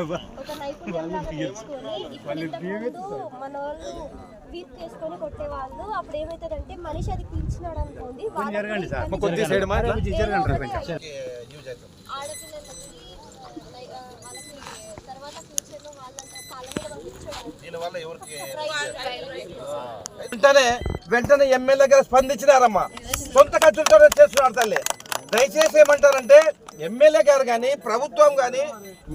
ఒక నైపుణ్యం లాగా నేర్చుకొని ఇప్పుడు ఇంతకుముందు మన వాళ్ళు వీప్ చేసుకొని కొట్టేవాళ్ళు. అప్పుడు ఏమవుతుందంటే మనిషి అది పీల్చినాడు అనుకోండి, ఆడపిల్లలకి వాళ్ళకి తర్వాత ఫ్యూచర్లో వాళ్ళంతా కాళ్ళ మీద వెంటనే ఎమ్మెల్యే గారు స్పందించినారమ్మా. సొంత ఖర్చులతో చేస్తున్నారు తల్లి. దయచేసి ఏమంటారంటే ఎమ్మెల్యే గారు కానీ ప్రభుత్వం కానీ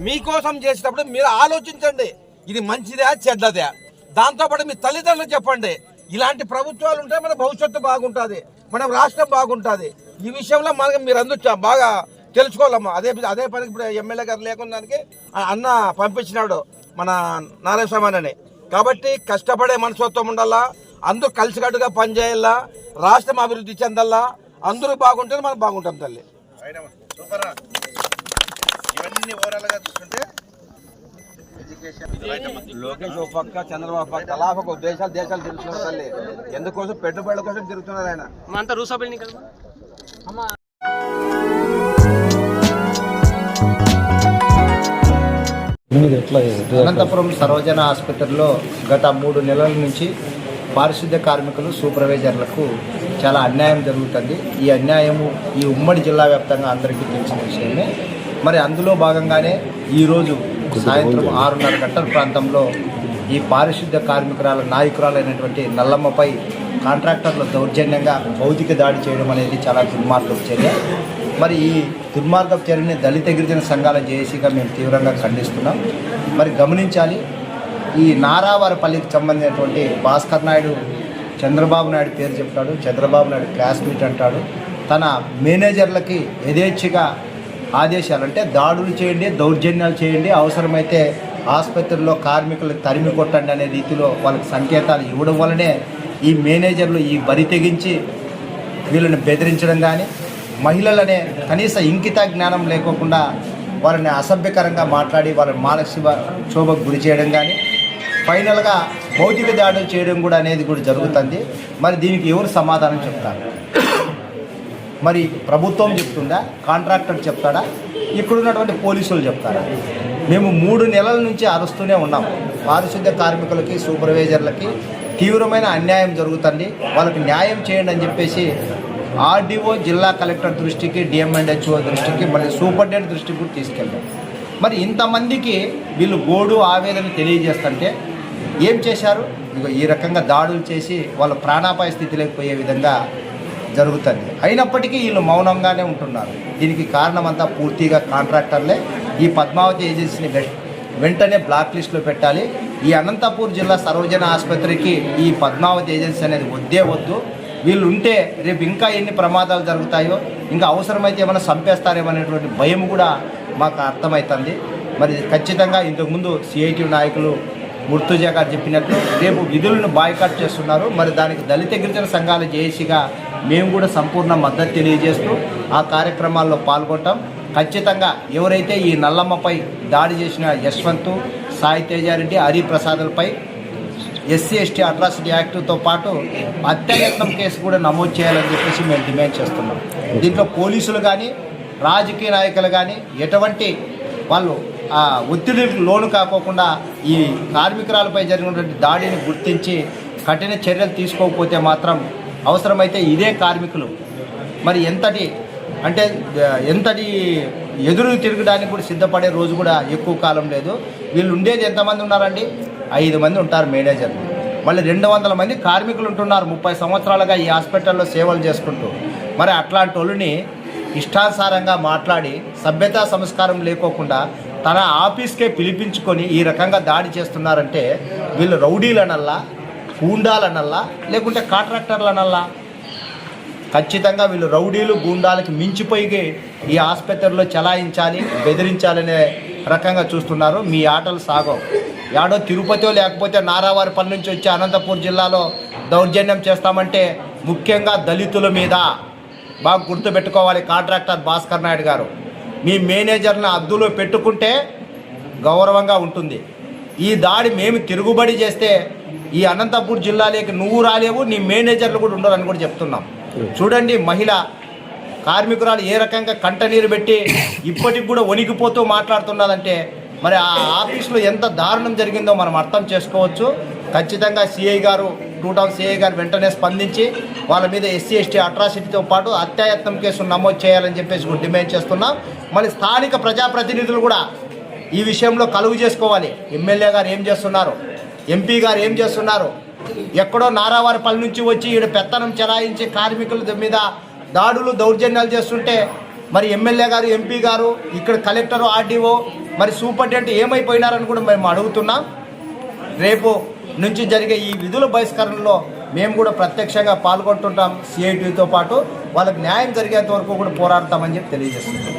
మీకోసం చేసేటప్పుడు మీరు ఆలోచించండి, ఇది మంచిదా చెడ్డదా. దాంతోపాటు మీ తల్లిదండ్రులు చెప్పండి. ఇలాంటి ప్రభుత్వాలు ఉంటే మన భవిష్యత్తు బాగుంటుంది, మన రాష్ట్రం బాగుంటుంది. ఈ విషయంలో మనకి మీరు అందరూ బాగా తెలుసుకోవాలమ్మా. అదే పనికి ఇప్పుడు ఎమ్మెల్యే గారు లేకుండా అన్న పంపించినాడు మన నారాయణ స్వామి. కాబట్టి కష్టపడే మనస్తత్వం ఉండాలా, అందరూ కలిసికట్టుగా పనిచేయాలా, రాష్ట్రం అభివృద్ధి చెందాలా. అందరూ బాగుంటే మనం బాగుంటాం తల్లి. ఇవన్నీ ఓవరాల్గా చూస్తుంటే లోకేష్ ఒక పక్క, చంద్రబాబు పక్క, అలా ఒక దేశాలు తిరుగుతున్నారు తల్లి. ఎందుకోసం? పెట్టుబడుల కోసం తిరుగుతున్నారు ఆయన. అనంతపురం సర్వజన హాస్పిటల్లో గత 3 నెలల నుంచి పారిశుద్ధ్య కార్మికులు, సూపర్వైజర్లకు చాలా అన్యాయం జరుగుతుంది. ఈ అన్యాయము ఈ ఉమ్మడి జిల్లా వ్యాప్తంగా అందరికీ తెలిసిన విషయమే. మరి అందులో భాగంగానే ఈరోజు సాయంత్రం 6:30 గంటల ప్రాంతంలో ఈ పారిశుద్ధ్య కార్మికురాల నాయకురాలైనటువంటి నల్లమ్మపై కాంట్రాక్టర్లు దౌర్జన్యంగా భౌతిక దాడి చేయడం అనేది చాలా దుర్మార్గపు చర్య. మరి ఈ దుర్మార్గపు చర్యని దళిత గిరిజన సంఘాల జేఏసీగా మేము తీవ్రంగా ఖండిస్తున్నాం. మరి గమనించాలి, ఈ నారావారిపల్లికి సంబంధించినటువంటి భాస్కర్ నాయుడు చంద్రబాబు నాయుడు పేరు చెప్తాడు, చంద్రబాబు నాయుడు క్లాస్మేట్ అంటాడు. తన మేనేజర్లకి యథేచ్ఛగా ఆదేశాలు, అంటే దాడులు చేయండి, దౌర్జన్యాలు చేయండి, అవసరమైతే ఆసుపత్రుల్లో కార్మికులు తరిమి కొట్టండి అనే రీతిలో వాళ్ళకి సంకేతాలు ఇవ్వడం వల్లనే ఈ మేనేజర్లు ఈ బరి తెగించి వీళ్ళని బెదిరించడం కానీ, మహిళలనే కనీస ఇంకిత జ్ఞానం లేకోకుండా వారిని అసభ్యకరంగా మాట్లాడి వాళ్ళని మానసిక క్షోభకు గురి చేయడం కానీ, ఫైనల్గా భౌతిక దాడులు చేయడం కూడా అనేది కూడా జరుగుతుంది. మరి దీనికి ఎవరు సమాధానం చెప్తారు? మరి ప్రభుత్వం చెప్తుందా, కాంట్రాక్టర్ చెప్తాడా, ఇక్కడున్నటువంటి పోలీసులు చెప్తారా? మేము 3 నెలల నుంచి అరుస్తూనే ఉన్నాం. పారిశుద్ధ్య కార్మికులకి, సూపర్వైజర్లకి తీవ్రమైన అన్యాయం జరుగుతుంది, వాళ్ళకి న్యాయం చేయండి అని చెప్పేసి ఆర్డీఓ, జిల్లా కలెక్టర్ దృష్టికి, డిఎంఎండ్హెచ్ఓ దృష్టికి, మళ్ళీ సూపరింటెండెంట్ దృష్టికి కూడా తీసుకెళ్ళాం. మరి ఇంతమందికి వీళ్ళు గోడు ఆవేదన తెలియజేస్తుంటే ఏం చేశారు? ఇక ఈ రకంగా దాడులు చేసి వాళ్ళ ప్రాణాపాయ స్థితిలోకి పోయే విధంగా జరుగుతుంది. అయినప్పటికీ వీళ్ళు మౌనంగానే ఉంటున్నారు. దీనికి కారణమంతా పూర్తిగా కాంట్రాక్టర్లే. ఈ పద్మావతి ఏజెన్సీని వెంటనే బ్లాక్ లిస్టులో పెట్టాలి. ఈ అనంతపూర్ జిల్లా సర్వజన ఆసుపత్రికి ఈ పద్మావతి ఏజెన్సీ అనేది వద్దు. వీళ్ళు ఉంటే రేపు ఇంకా ఎన్ని ప్రమాదాలు జరుగుతాయో, ఇంకా అవసరమైతే ఏమైనా చంపేస్తారేమనేటువంటి భయం కూడా మాకు అర్థమవుతుంది. మరి ఖచ్చితంగా ఇంతకుముందు సిఐటి నాయకులు ముర్తుజా గారు చెప్పినట్లు రేపు విధులను బాయ్కాట్ చేస్తున్నారు. మరి దానికి దళిత గిరిజన సంఘాల జేఏసీగా మేము కూడా సంపూర్ణ మద్దతు తెలియజేస్తూ ఆ కార్యక్రమాల్లో పాల్గొంటాం. ఖచ్చితంగా ఎవరైతే ఈ నల్లమ్మపై దాడి చేసిన యశ్వంత్, సాయి తేజారెడ్డి, హరిప్రసాద్లపై ఎస్సీ ఎస్టీ అట్రాసిటీ యాక్ట్తో పాటు హత్యాయత్నం కేసు కూడా నమోదు చేయాలని చెప్పేసి మేము డిమాండ్ చేస్తున్నాం. దీంట్లో పోలీసులు కానీ, రాజకీయ నాయకులు కానీ ఎటువంటి వాళ్ళు ఒత్తిడికి లోను కాకోకుండా ఈ కార్మికురాలపై జరిగినటువంటి దాడిని గుర్తించి కఠిన చర్యలు తీసుకోకపోతే మాత్రం అవసరమైతే ఇదే కార్మికులు మరి ఎంతటి ఎదురు తిరగడానికి కూడా సిద్ధపడే రోజు కూడా ఎక్కువ కాలం లేదు. వీళ్ళు ఉండేది ఎంతమంది ఉన్నారండి? 5 మంది ఉంటారు మేనేజర్లు. మళ్ళీ 200 మంది కార్మికులు ఉంటున్నారు 30 సంవత్సరాలుగా ఈ హాస్పిటల్లో సేవలు చేసుకుంటూ. మరి అట్లాంటి వాళ్ళని ఇష్టానుసారంగా మాట్లాడి సభ్యతా సంస్కారం లేకోకుండా తన ఆఫీస్కే పిలిపించుకొని ఈ రకంగా దాడి చేస్తున్నారంటే వీళ్ళు రౌడీలనల్లా, గూండాలనల్లా, లేకుంటే కాంట్రాక్టర్లనల్లా? ఖచ్చితంగా వీళ్ళు రౌడీలు, గూండాలకి మించిపోయి ఈ ఆసుపత్రిలో చలాయించాలి, బెదిరించాలనే రకంగా చూస్తున్నారు. మీ ఆటలు సాగవు. యాడో తిరుపతిలో లేకపోతే నారావారిపల్లి నుంచి వచ్చి అనంతపూర్ జిల్లాలో దౌర్జన్యం చేస్తామంటే ముఖ్యంగా దళితుల మీద బాగా గుర్తుపెట్టుకోవాలి. కాంట్రాక్టర్ భాస్కర్ నాయుడు గారు, మీ మేనేజర్ని అద్దులో పెట్టుకుంటే గౌరవంగా ఉంటుంది. ఈ దాడి మేము తిరుగుబడి చేస్తే ఈ అనంతపూర్ జిల్లాలోకి నువ్వు రాలేవు, నీ మేనేజర్లు కూడా ఉండరని కూడా చెప్తున్నాం. చూడండి, మహిళ కార్మికురాలు ఏ రకంగా కంటనీరు పెట్టి ఇప్పటికి కూడా వణికిపోతూ మాట్లాడుతున్నదంటే మరి ఆ ఆఫీస్లో ఎంత దారుణం జరిగిందో మనం అర్థం చేసుకోవచ్చు. ఖచ్చితంగా సిఐ గారు వెంటనే స్పందించి వాళ్ళ మీద ఎస్సీ ఎస్టీ అట్రాసిటీతో పాటు హత్యాయత్నం కేసులు నమోదు చేయాలని చెప్పేసి డిమాండ్ చేస్తున్నాం. మళ్ళీ స్థానిక ప్రజాప్రతినిధులు కూడా ఈ విషయంలో కలుగు చేసుకోవాలి. ఎమ్మెల్యే గారు ఏం చేస్తున్నారు, ఎంపీ గారు ఏం చేస్తున్నారు, ఎక్కడో నారావారిపల్లి నుంచి వచ్చి ఈడ పెత్తనం చెలాయించి కార్మికుల మీద దాడులు దౌర్జన్యాలు చేస్తుంటే మరి ఎమ్మెల్యే గారు ఎంపీ గారు ఇక్కడ కలెక్టరు ఆర్డీఓ మరి సూపరింటెండెంట్ ఏమైపోయినారని కూడా మేము అడుగుతున్నాం. రేపు నుంచి జరిగే ఈ విధుల బహిష్కరణలో మేము కూడా ప్రత్యక్షంగా పాల్గొంటుంటాం. సిఐటితో పాటు వాళ్ళకి న్యాయం జరిగేంత వరకు కూడా పోరాడతామని చెప్పి తెలియజేస్తున్నాం.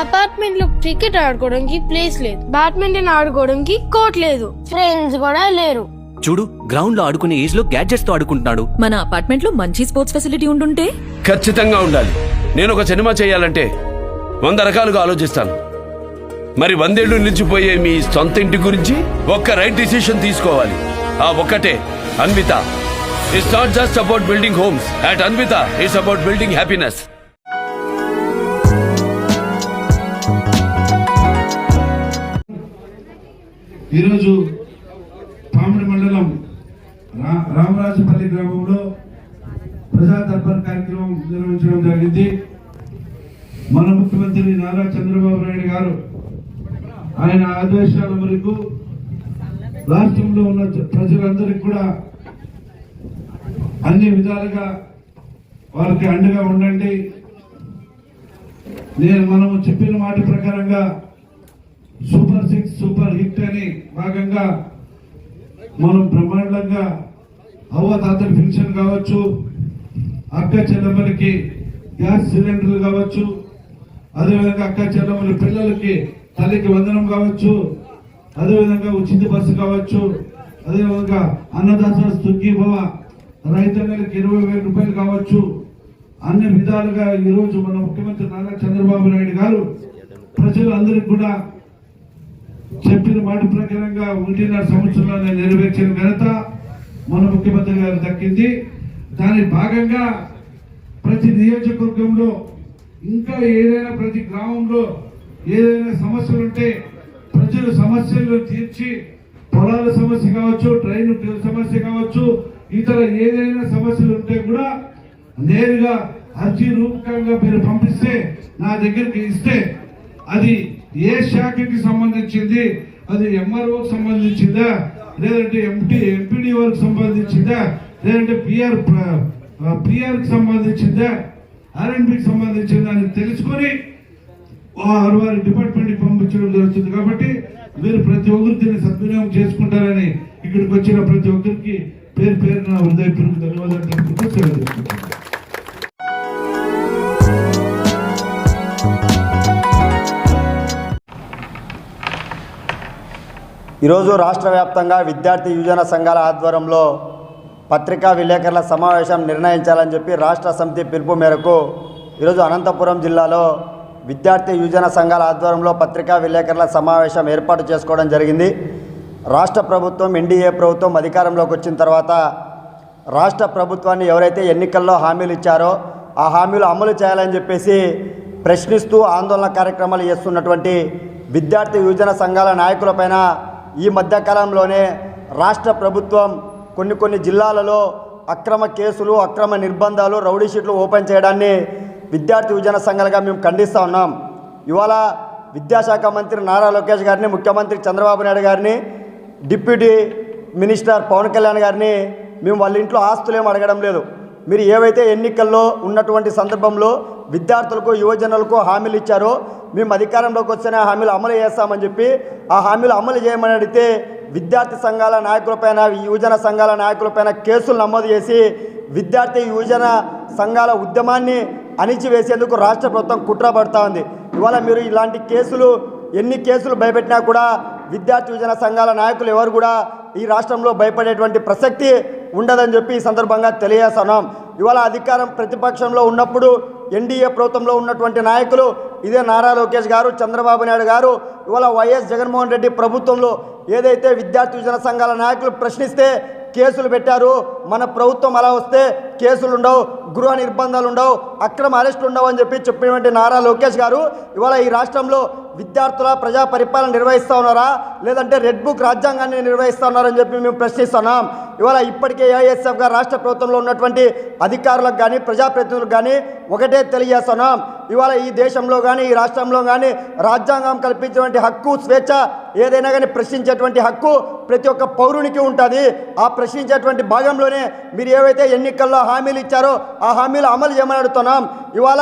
అపార్ట్మెంట్ లో క్రికెట్ ఆడుకోవడానికి ప్లేస్ లేదు, బ్యాడ్మింటన్ ఆడుకోవడానికి కోర్ట్ లేదు, ఫ్రెండ్స్ కూడా లేరు. చూడు, గ్రౌండ్ లో ఆడుకునే ఏజ్ లో గ్యాడ్జెట్స్ తో ఆడుకుంటున్నాడు. మన అపార్ట్మెంట్ లో మంచి స్పోర్ట్స్ ఫెసిలిటీ ఉండుంటే ఖచ్చితంగా ఉండాలి. నేను ఒక సినిమా చేయాలంటే 100 రకాలుగా ఆలోచిస్తాను. మరి 100 ఏళ్లు నిలిచిపోయే మీ సొంత ఇంటి గురించి ఒక్క రైట్ డిసిషన్ తీసుకోవాలి. ఆ ఒక్కటే Anvita. It's not just about building homes. At Anvita it's about building happiness. ఈరోజు పామిడి మండలం రామరాజపల్లి గ్రామంలో ప్రజా దర్బార్ కార్యక్రమం నిర్వహించడం జరిగింది. మన ముఖ్యమంత్రి నారా చంద్రబాబు నాయుడు గారు ఆయన ఆదేశాల మేరకు రాష్ట్రంలో ఉన్న ప్రజలందరికీ కూడా అన్ని విధాలుగా వారికి అండగా ఉండండి. మనము చెప్పిన మాట ప్రకారంగా సూపర్ 6 సూపర్ హిట్ అని భాగంగా మనం బ్రహ్మాండంగా అవ్వదాతల పెన్షన్ కావచ్చు, అక్క చెల్లెమ్మలకి గ్యాస్ సిలిండర్లు కావచ్చు, అదేవిధంగా అక్క చెల్లెమ్మల పిల్లలకి తల్లికి వందనం కావచ్చు, అదేవిధంగా ఉచిత బస్సు కావచ్చు, అదేవిధంగా అన్నదాత స్థుతిభవ రైతన్నలకి 20,000 రూపాయలు కావచ్చు. అన్ని విధాలుగా ఈరోజు మన ముఖ్యమంత్రి నారా చంద్రబాబు నాయుడు గారు ప్రజలందరికీ కూడా చెప్పిన మాట ప్రకారంగా 1.5 సంవత్సరాలు నెరవేర్చిన ఘనత మన ముఖ్యమంత్రి గారు దక్కింది. దాని భాగంగా ప్రతి నియోజకవర్గంలో ఇంకా ఏదైనా ప్రతి గ్రామంలో ఏదైనా సమస్యలు ఉంటే ప్రజల సమస్యలు తీర్చి, పొలాల సమస్య కావచ్చు, ట్రైన్ సమస్య కావచ్చు, ఇతర ఏదైనా సమస్యలు ఉంటే కూడా నేరుగా అర్జీ రూపకంగా మీరు పంపిస్తే నా దగ్గరికి ఇస్తే అది ఏ శాఖకి సంబంధించింది, అది ఎంఆర్ఓకి సంబంధించిందా, లేదంటే ఎంపీడీఓకి సంబంధించిందా, లేదంటే పిఆర్కి సంబంధించిందా, ఆర్ఎండ్బికి సంబంధించిందా అని తెలుసుకొని వారి డిపార్ట్మెంట్కి పంపించడం జరుగుతుంది. కాబట్టి మీరు ప్రతి ఒక్కరు దీన్ని సద్వినియోగం చేసుకుంటారని ఇక్కడికి వచ్చిన ప్రతి ఒక్కరికి పేరు పేరున హృదయపూర్వక ధన్యవాదాలు తెలుపుతూ సెలవు తీసుకుంటాను. ఈరోజు రాష్ట్ర వ్యాప్తంగా విద్యార్థి యువజన సంఘాల ఆధ్వర్యంలో పత్రికా విలేకరుల సమావేశం నిర్ణయించాలని చెప్పి రాష్ట్ర సమితి పిలుపు మేరకు ఈరోజు అనంతపురం జిల్లాలో విద్యార్థి యువజన సంఘాల ఆధ్వర్యంలో పత్రికా విలేకరుల సమావేశం ఏర్పాటు చేసుకోవడం జరిగింది. రాష్ట్ర ప్రభుత్వం ఎన్డీఏ ప్రభుత్వం అధికారంలోకి వచ్చిన తర్వాత రాష్ట్ర ప్రభుత్వాన్ని ఎవరైతే ఎన్నికల్లో హామీలు ఇచ్చారో ఆ హామీలు అమలు చేయాలని చెప్పేసి ప్రశ్నిస్తూ ఆందోళన కార్యక్రమాలు చేస్తున్నటువంటి విద్యార్థి యువజన సంఘాల నాయకులపైన ఈ మధ్యకాలంలోనే రాష్ట్ర ప్రభుత్వం కొన్ని జిల్లాలలో అక్రమ కేసులు, అక్రమ నిర్బంధాలు, రౌడీ షీట్లు ఓపెన్ చేయడాన్ని విద్యార్థి యువజన సంఘాలుగా మేము ఖండిస్తూ ఉన్నాం. ఇవాళ విద్యాశాఖ మంత్రి నారా లోకేష్ గారిని, ముఖ్యమంత్రి చంద్రబాబు నాయుడు గారిని, డిప్యూటీ మినిస్టర్ పవన్ కళ్యాణ్ గారిని మేము వాళ్ళ ఇంట్లో ఆస్తులేం అడగడం లేదు. మీరు ఏవైతే ఎన్నికల్లో ఉన్నటువంటి సందర్భంలో విద్యార్థులకు, యువజనులకు హామీలు ఇచ్చారో మేము అధికారంలోకి వస్తేనే హామీలు అమలు చేస్తామని చెప్పి ఆ హామీలు అమలు చేయమని అడిగితే విద్యార్థి సంఘాల నాయకులపైన, యువజన సంఘాల నాయకులపైన కేసులు నమోదు చేసి విద్యార్థి యువజన సంఘాల ఉద్యమాన్ని అణిచివేసేందుకు రాష్ట్ర ప్రభుత్వం కుట్ర పడుతూ ఉంది. ఇవాళ మీరు ఇలాంటి కేసులు, ఎన్ని కేసులు భయపెట్టినా కూడా విద్యార్థి యువజన సంఘాల నాయకులు ఎవరు కూడా ఈ రాష్ట్రంలో భయపడేటువంటి ప్రసక్తి ఉండదని చెప్పి ఈ సందర్భంగా తెలియజేస్తున్నాం. ఇవాళ అధికారం ప్రతిపక్షంలో ఉన్నప్పుడు ఎన్డీఏ ప్రభుత్వంలో ఉన్నటువంటి నాయకులు ఇదే నారా లోకేష్ గారు, చంద్రబాబు నాయుడు గారు, ఇవాళ వైఎస్ జగన్మోహన్ రెడ్డి ప్రభుత్వంలో ఏదైతే విద్యార్థి యువజన సంఘాల నాయకులు ప్రశ్నిస్తే కేసులు పెట్టారు. మన ప్రభుత్వం అలా వస్తే కేసులు ఉండవు, గృహ నిర్బంధాలు ఉండవు, అక్రమ అరెస్టులు ఉండవు అని చెప్పినటువంటి నారా లోకేష్ గారు ఇవాళ ఈ రాష్ట్రంలో విద్యార్థుల ప్రజా పరిపాలన నిర్వహిస్తూ ఉన్నారా, లేదంటే రెడ్ బుక్ రాజ్యాంగాన్ని నిర్వహిస్తూ ఉన్నారని చెప్పి మేము ప్రశ్నిస్తున్నాం. ఇవాళ ఇప్పటికే ఏఐఎస్ఎఫ్గా రాష్ట్ర ప్రభుత్వంలో ఉన్నటువంటి అధికారులకు కానీ ప్రజాప్రతినిధులకు కానీ ఒకటే తెలియజేస్తున్నాం. ఇవాళ ఈ దేశంలో కానీ ఈ రాష్ట్రంలో కానీ రాజ్యాంగం కల్పించినటువంటి హక్కు, స్వేచ్ఛ ఏదైనా కానీ ప్రశ్నించేటువంటి హక్కు ప్రతి ఒక్క పౌరునికి ఉంటుంది. ఆ ప్రశ్నించేటువంటి భాగంలోనే మీరు ఏవైతే ఎన్నికల్లో హామీలు ఇచ్చారో ఆ హామీలు అమలు చేయమని అడుగుతున్నాం. ఇవాళ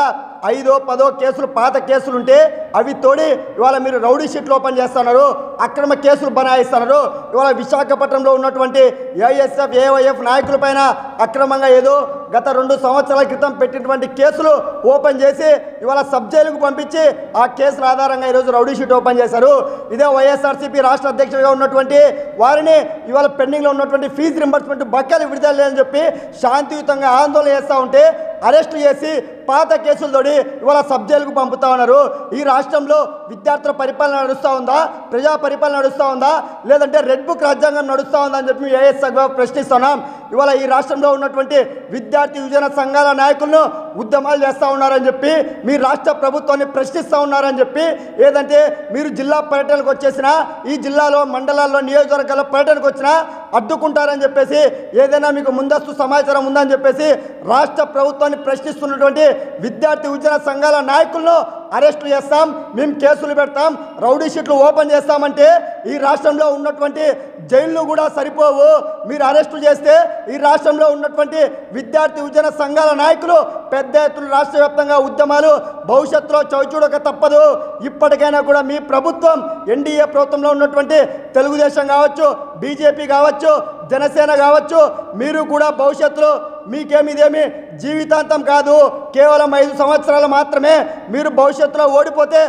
5, 10 కేసులు, పాత కేసులు ఉంటే అవి తోడి ఇవాళ మీరు రౌడీ షీట్లు ఓపెన్ చేస్తున్నారు, అక్రమ కేసులు బనాయిస్తున్నారు. ఇవాళ విశాఖపట్నంలో ఉన్నటువంటి ఏఐఎస్ఎఫ్, ఏవైఎఫ్ నాయకులపైన అక్రమంగా ఏదో గత 2 సంవత్సరాల క్రితం పెట్టినటువంటి కేసులు ఓపెన్ చేసి ఇవాళ సబ్ జైలుకు పంపించి ఆ కేసుల ఆధారంగా ఈరోజు రౌడీ షీట్ ఓపెన్ చేశారు. ఇదే వైఎస్ఆర్సీపీ రాష్ట్ర అధ్యక్షుడిగా ఉన్నటువంటి వారిని ఇవాళ పెండింగ్లో ఉన్నటువంటి ఫీజు రింబర్స్మెంట్ బకాయిలు విడుదల లేదని చెప్పి శాంతియుతంగా ఆందోళన చేస్తూ ఉంటే అరెస్టు చేసి పాత కేసులతోటి ఇవాళ సబ్ జైలుకు పంపుతా ఉన్నారు. ఈ రాష్ట్రంలో విద్యార్థుల పరిపాలన నడుస్తూ ఉందా, ప్రజా పరిపాలన నడుస్తూ ఉందా, లేదంటే రెడ్ బుక్ రాజ్యాంగం నడుస్తూ ఉందా అని చెప్పి ఏఎస్ఎఫ్గా ప్రశ్నిస్తున్నాం. ఇవాళ ఈ రాష్ట్రంలో ఉన్నటువంటి విద్యార్థి యువజన సంఘాల నాయకులను ఉద్యమాలు చేస్తూ ఉన్నారని చెప్పి, మీ రాష్ట్ర ప్రభుత్వాన్ని ప్రశ్నిస్తూ ఉన్నారని చెప్పి, ఏదంటే మీరు జిల్లా పర్యటనకు వచ్చేసినా, ఈ జిల్లాలో మండలాల్లో నియోజకవర్గాల పర్యటనకు వచ్చినా అడ్డుకుంటారని చెప్పేసి, ఏదైనా మీకు ముందస్తు సమాచారం ఉందని చెప్పేసి రాష్ట్ర ప్రభుత్వాన్ని ప్రశ్నిస్తున్నటువంటి విద్యార్థి యువజన సంఘాల నాయకులను అరెస్టు చేస్తాం, మేము కేసులు పెడతాం, రౌడీ షీట్లు ఓపెన్ చేస్తామంటే ఈ రాష్ట్రంలో ఉన్నటువంటి జైళ్ళు కూడా సరిపోవు. మీరు అరెస్టు చేస్తే ఈ రాష్ట్రంలో ఉన్నటువంటి విద్యార్థి యువజన సంఘాల నాయకులు పెద్ద ఎత్తున రాష్ట్ర వ్యాప్తంగా ఉద్యమాలు భవిష్యత్తులో చవిచూడక తప్పదు. ఇప్పటికైనా కూడా మీ ప్రభుత్వం, ఎన్డీఏ ప్రభుత్వంలో ఉన్నటువంటి తెలుగుదేశం కావచ్చు, బీజేపీ కావచ్చు, జనసేన కావచ్చు, మీరు కూడా భవిష్యత్తులో మీకేమిదేమి జీవితాంతం కాదు, కేవలం 5 సంవత్సరాలు మాత్రమే. మీరు భవిష్యత్తులో ఓడిపోతే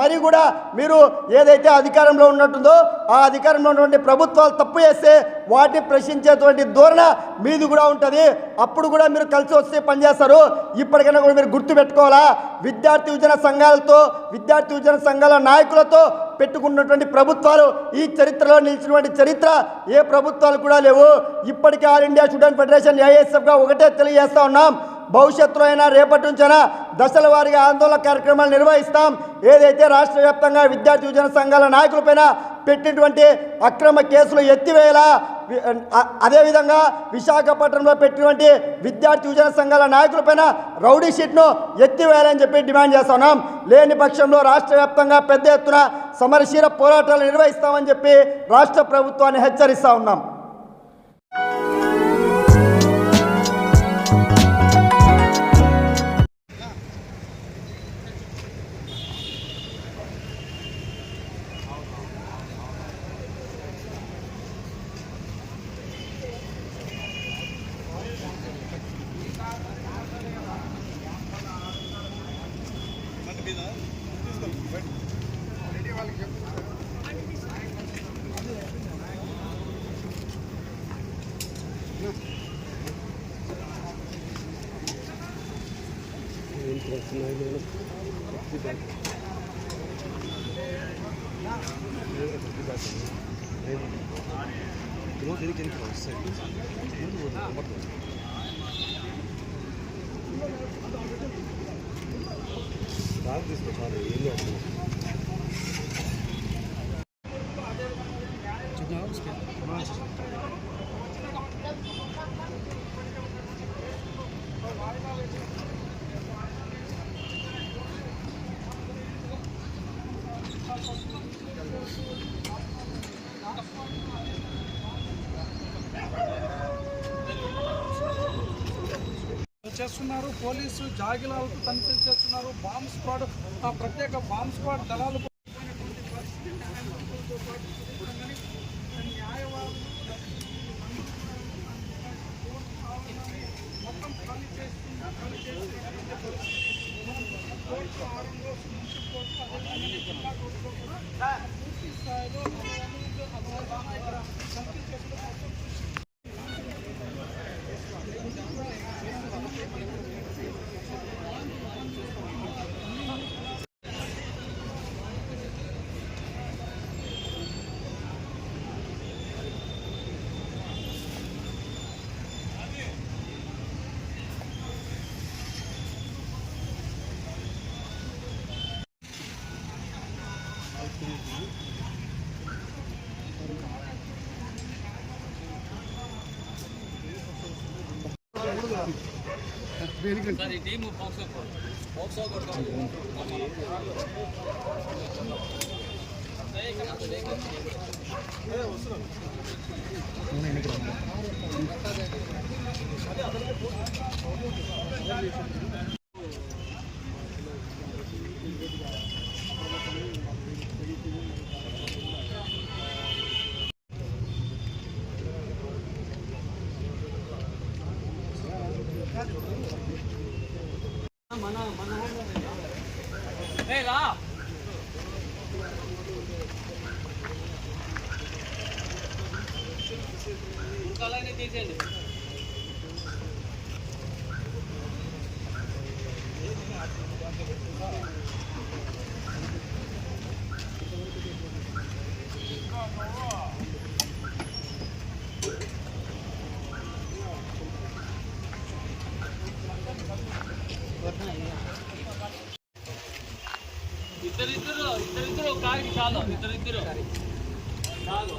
మరి కూడా మీరు ఏదైతే అధికారంలో ఉన్నట్టుందో ఆ అధికారంలో ఉన్నటువంటి ప్రభుత్వాలు తప్పు చేస్తే వాటిని ప్రశ్నించేటువంటి ధోరణ మీది కూడా ఉంటుంది. అప్పుడు కూడా మీరు కలిసి వస్తే పనిచేస్తారు. ఇప్పటికైనా కూడా మీరు గుర్తుపెట్టుకోవాలా, విద్యార్థి యువజన సంఘాలతో, విద్యార్థి యువజన సంఘాల నాయకులతో పెట్టుకున్నటువంటి ప్రభుత్వాలు ఈ చరిత్రలో నిలిచినటువంటి చరిత్ర ఏ ప్రభుత్వాలు కూడా లేవు. ఇప్పటికే ఆల్ ఇండియా స్టూడెంట్ ఫెడరేషన్ ఏఐఎస్ఎఫ్గా ఒకటే తెలియజేస్తా ఉన్నాం, భవిష్యత్తులో అయినా రేపటి నుంచైనా దశల వారీగా ఆందోళన కార్యక్రమాలు నిర్వహిస్తాం. ఏదైతే రాష్ట్ర వ్యాప్తంగా విద్యార్థి యువజన సంఘాల నాయకులపైన పెట్టినటువంటి అక్రమ కేసులు ఎత్తివేయాలా, అదేవిధంగా విశాఖపట్నంలో పెట్టినటువంటి విద్యార్థి యువజన సంఘాల నాయకులపైన రౌడీ షీట్ను ఎత్తివేయాలని చెప్పి డిమాండ్ చేస్తున్నాం. లేని పక్షంలో రాష్ట్ర వ్యాప్తంగా పెద్ద ఎత్తున సమరశీల పోరాటాలు నిర్వహిస్తామని చెప్పి రాష్ట్ర ప్రభుత్వాన్ని హెచ్చరిస్తూ ఉన్నాం. చేస్తున్నారు, పోలీసు జాగిలాలతో తనిఖీలు చేస్తున్నారు, బాంబ్ స్క్వాడ్, ప్రత్యేక బాంబ్ స్క్వాడ్ దళాలు మొత్తం ఖాళీ చేసి కోర్టు ఆరంలో మున్సిపల్ కోర్టు, అదేవిధంగా జిల్లా కోర్టులో కూడా పూర్తి స్థాయిలో ఇక్కడ తనిఖీలు చేస్తున్న ఇద్దరిద్దరు కారికి చాలు ఇద్దరిద్దరు చాలు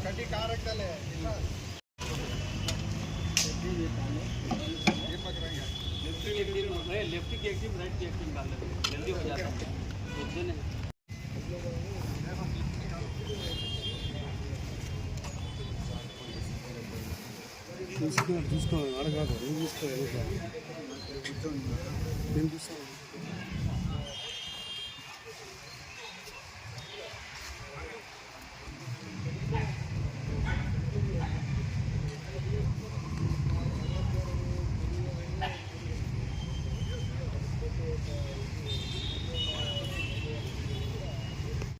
कटी कार रखले लेफ्ट की एक्टिंग राइट की एक्टिंग कर लेते जल्दी हो जाता है చూసుకో అడగాదు చూసుకో